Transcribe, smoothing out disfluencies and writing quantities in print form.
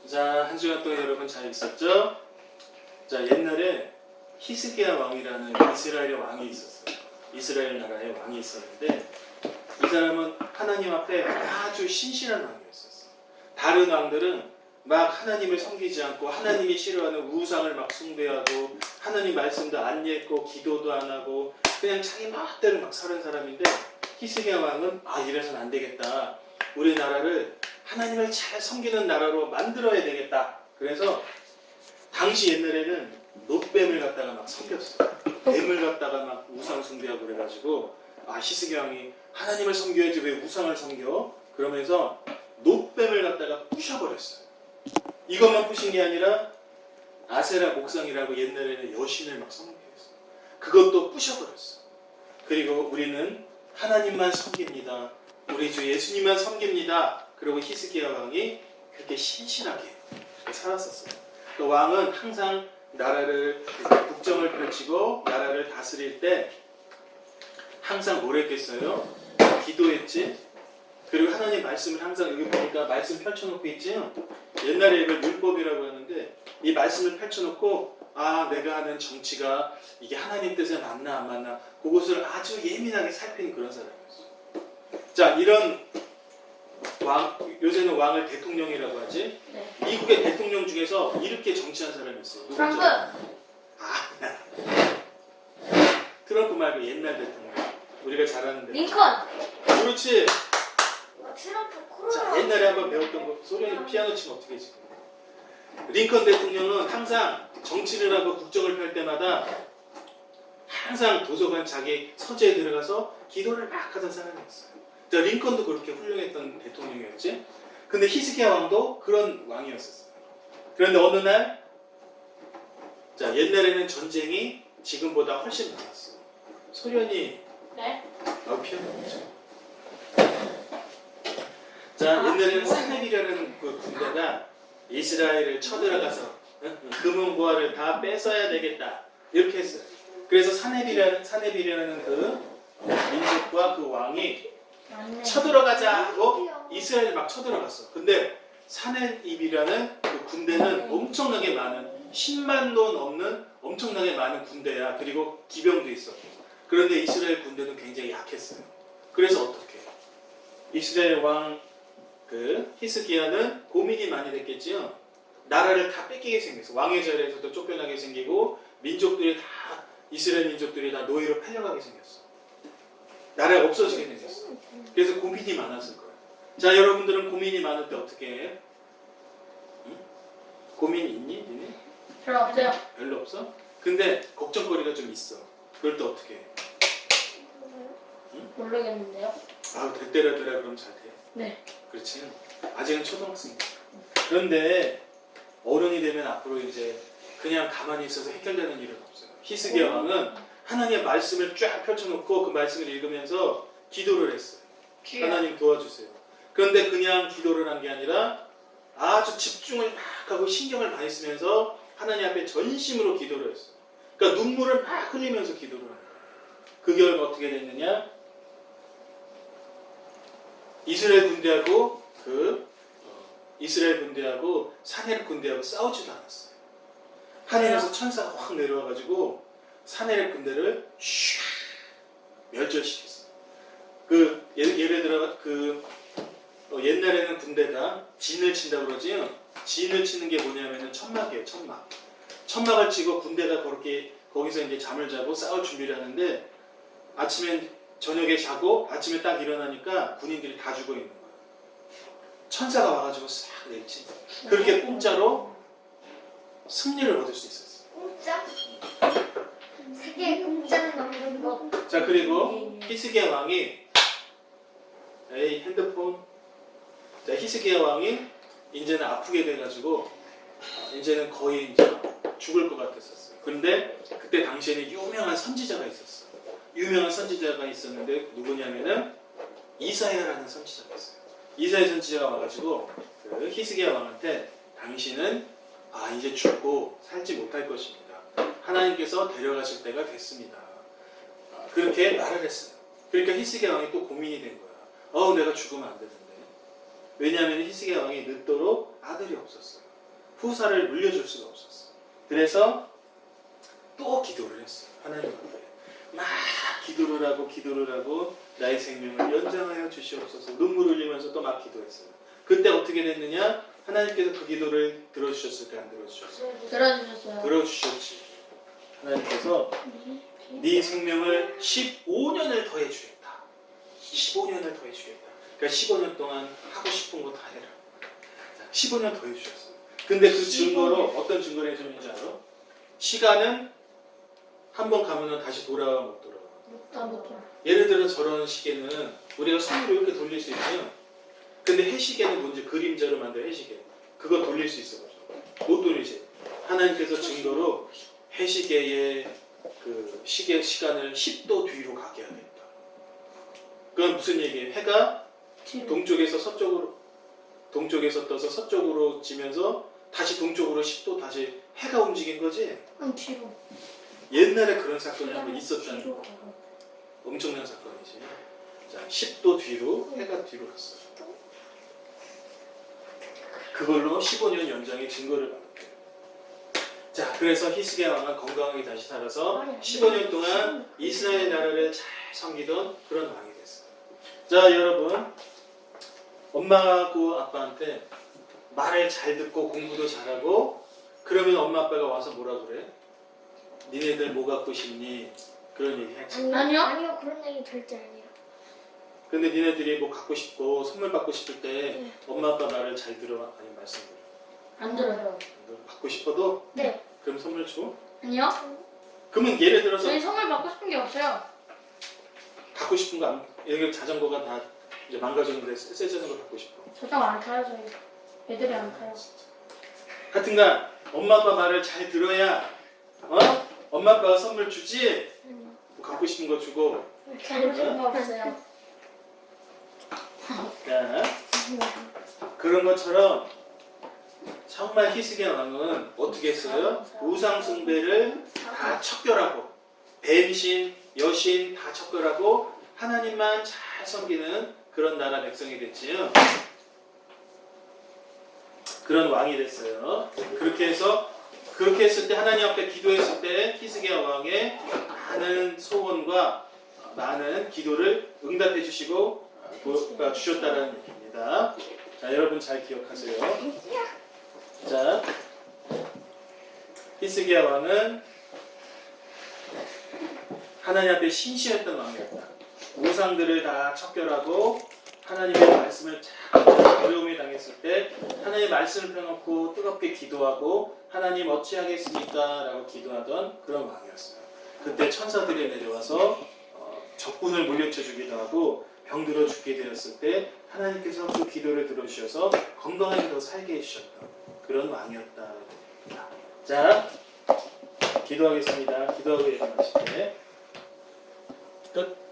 자, 한 주간 동안 여러분 잘 있었죠? 자, 옛날에 히스기야 왕이라는 이스라엘의 왕이 있었어요. 이스라엘 나라의 왕이 있었는데 이 사람은 하나님 앞에 아주 신실한 왕이었었어요. 다른 왕들은 막 하나님을 섬기지 않고 하나님이 싫어하는 우상을 막 숭배하고 하나님 말씀도 안 읽고 기도도 안 하고 그냥 자기 마음대로 막 사는 사람인데 히스기야 왕은 이래서는 안 되겠다. 우리나라를 하나님을 잘 섬기는 나라로 만들어야 되겠다. 그래서 당시 옛날에는 놋뱀을 갖다가 막 섬겼어요. 뱀을 갖다가 막 우상 숭배하고 그래가지고 히스기야 왕이 하나님을 섬겨야지 왜 우상을 섬겨? 그러면서 놋뱀을 갖다가 부셔버렸어요. 이것만 부신 게 아니라 아세라 목상이라고 옛날에는 여신을 막 섬겼어요. 그것도 부셔버렸어요. 그리고 우리는 하나님만 섬깁니다. 우리 주 예수님만 섬깁니다. 그리고 히스기야 왕이 그렇게 신실하게 살았었어요. 또 왕은 항상 나라를 국정을 펼치고 나라를 다스릴 때 항상 뭘 했겠어요? 기도했지. 그리고 하나님 말씀을 항상 여기 보니까 말씀 펼쳐놓고 있지요. 옛날에 이걸 율법이라고 하는데 이 말씀을 펼쳐놓고 내가 하는 정치가 이게 하나님 뜻에 맞나 안 맞나 그것을 아주 예민하게 살피는 그런 사람이었어요. 자, 이런 왕, 요새는 왕을 대통령이라고 하지. 네. 미국의 대통령 중에서 이렇게 정치한 사람이 있어요. 트럼프. 트럼프 말고 옛날 대통령. 우리가 잘 아는 링컨. 그렇지. 트럼프 코로나. 자, 옛날에 한번 배웠던 거. 소련이 피아노 치면 어떻게 지금? 링컨 대통령은 항상 정치를 하고 국정을 펼 때마다 항상 도서관 자기 서재에 들어가서 기도를 막 하던 사람이었어요. 자, 링컨도 그렇게 훌륭했던 대통령이었지. 근데 히스기야 왕도 그런 왕이었었어요. 그런데 어느 날, 자, 옛날에는 전쟁이 지금보다 훨씬 많았어. 소련이 네. 피아노 치죠. 자, 옛날에는 사네비라는 그 군대가 이스라엘을 쳐들어가서 금은보화를 다 뺏어야 되겠다 이렇게 했어요. 그래서 사네비라는 그 민족과 그 왕이 맞네. 쳐들어가자 하고 이스라엘 막 쳐들어갔어. 근데 사네입이라는 그 군대는 엄청나게 많은 10만 도 넘는 엄청나게 많은 군대야. 그리고 기병도 있어. 그런데 이스라엘 군대는 굉장히 약했어요. 그래서 어떻게? 이스라엘 왕 그 히스기야는 고민이 많이 됐겠지요. 나라를 다 뺏기게 생겼어. 왕의 자리에서도 쫓겨나게 생기고 민족들이 다 이스라엘 민족들이 다 노예로 팔려가게 생겼어. 나라가 없어지게 생겼어. 그래서 고민이 많았을 거예요. 자, 여러분들은 고민이 많을 때 어떻게 해? 응? 고민이 있니? 니네? 별로 없어요. 별로 없어? 근데 걱정거리가 좀 있어. 그럴 때 어떻게 해? 모르겠는데요. 됐대라 그럼 잘 돼. 네. 그렇지. 아직은 초등학생이야. 그런데 어른이 되면 앞으로 이제 그냥 가만히 있어서 해결되는 일은 없어요. 히스기야 왕은 하나님의 말씀을 쫙 펼쳐놓고 그 말씀을 읽으면서 기도를 했어요. 하나님 도와주세요. 그런데 그냥 기도를 한 게 아니라 아주 집중을 막 하고 신경을 많이 쓰면서 하나님 앞에 전심으로 기도를 했어요. 그러니까 눈물을 막 흘리면서 기도를 한 거예요. 그 결과 어떻게 됐느냐? 이스라엘 군대하고 사네립 군대하고 싸우지도 않았어요. 하늘에서 천사가 확 내려와가지고 사네립 군대를 슉 멸절시켰어요. 예를 들어 옛날에는 군대가 진을 친다고 그러지요. 진을 치는 게 뭐냐면은 천막이에요. 천막을 치고 군대가 거기서 이제 잠을 자고 싸울 준비를 하는데 저녁에 자고 아침에 딱 일어나니까 군인들이 다 죽어 있는 거예요. 천사가 와가지고 싹 냈지. 그렇게 공짜로 승리를 얻을 수 있었어요. 공짜? 세계 공짜는 없는 거. 자, 그리고 히스기야 왕이 핸드폰. 자, 히스기야 왕이 이제는 아프게 돼가지고 이제는 거의 이제 죽을 것 같았었어요. 그런데 그때 당시에는 유명한 선지자가 있었어요. 유명한 선지자가 있었는데 누구냐면은 이사야라는 선지자가 있어요. 이사야 선지자가 와가지고 그 히스기야 왕한테 당신은 이제 죽고 살지 못할 것입니다. 하나님께서 데려가실 때가 됐습니다. 그렇게 말을 했어요. 그러니까 히스기야 왕이 또 고민이 된 거야. 내가 죽으면 안 되는데. 왜냐하면 히스기야 왕이 늦도록 아들이 없었어요. 후사를 물려줄 수가 없었어. 그래서 또 기도를 했어. 하나님 앞에 막 기도를 하고 나의 생명을 연장하여 주시옵소서. 눈물 흘리면서 또 막 기도했어요. 그때 어떻게 됐느냐? 하나님께서 그 기도를 들어주셨을까 안 들어주셨을까? 들어주셨어요. 들어주셨지. 하나님께서 네 생명을 15년을 더해 주겠다. 15년을 더해 주겠다. 그러니까 15년 동안 하고 싶은 거 다 해라. 15년 더해 주셨어요. 근데 그 증거로 어떤 증거를 해주는지 알아? 시간은 한 번 가면은 다시 돌아와 못 돌아와. 예를 들어 저런 시계는 우리가 손으로 이렇게 돌릴 수 있어요. 근데 해시계는 뭔지 그림자로 만든 해시계. 그거 돌릴 수 있어. 못 돌리지. 하나님께서 증거로 해시계의 그 시간을 10도 뒤로 가게 하겠다. 그건 무슨 얘기예요? 해가 동쪽에서 떠서 서쪽으로 지면서 다시 동쪽으로 10도 다시 해가 움직인 거지? 뒤로. 옛날에 그런 사건이 한번 있었다는 거. 엄청난 사건이지. 자, 10도 뒤로 해가 뒤로 갔어요. 그걸로 15년 연장의 증거를 받았대요. 자, 그래서 히스기야 왕은 건강하게 다시 살아서 15년 동안 이스라엘 나라를 잘 섬기던 그런 왕이 됐어요. 자, 여러분, 엄마하고 아빠한테 말을 잘 듣고 공부도 잘하고 그러면 엄마 아빠가 와서 뭐라 그래? 니네들 뭐 갖고 싶니? 그런 얘기 하지. 아니요, 그런 얘기 절대 아니에요. 근데 니네들이 뭐 갖고 싶고 선물 받고 싶을 때 엄마 아빠 말을 잘 들어? 아니면 말씀 들어? 안 들어요. 받고 싶어도? 네. 그럼 선물 줘? 아니요. 그러면 예를 들어서 저희 선물 받고 싶은 게 없어요. 갖고 싶은 거 안, 예를 들어 자전거가 다 이제 망가졌는데 새 자전거 갖고 싶어. 자전거 안 타요, 저희. 애들이 안 타요. 하여튼간 엄마 아빠 말을 잘 들어야 엄마 아빠가 선물 주지? 뭐 갖고 싶은 거 주고. 그런 거 없어요. 자, 그런 것처럼 정말 히스기야 왕은 어떻게 했어요? 우상 숭배를 다 척결하고 뱀신, 여신 다 척결하고 하나님만 잘 섬기는 그런 나라 백성이 됐지요. 그런 왕이 됐어요. 그렇게 했을 때 하나님 앞에 기도했을 때 히스기야 왕의 많은 소원과 많은 기도를 응답해 주시고 주셨다는 얘기입니다. 자, 여러분 잘 기억하세요. 자, 히스기야 왕은 하나님 앞에 신실했던 왕이었다. 우상들을 다 척결하고 하나님의 말씀을 잘 어려움에 당했을 때 하나님의 말씀을 펴놓고 뜨겁게 기도하고 하나님 어찌하겠습니까? 라고 기도하던 그런 왕이었어요. 그때 천사들이 내려와서 적군을 물리쳐 주기도 하고 병들어 죽게 되었을 때 하나님께서 그 기도를 들어주셔서 건강하게 더 살게 해주셨던 그런 왕이었다. 자, 기도하겠습니다. 기도하고 일어나실 때 끝.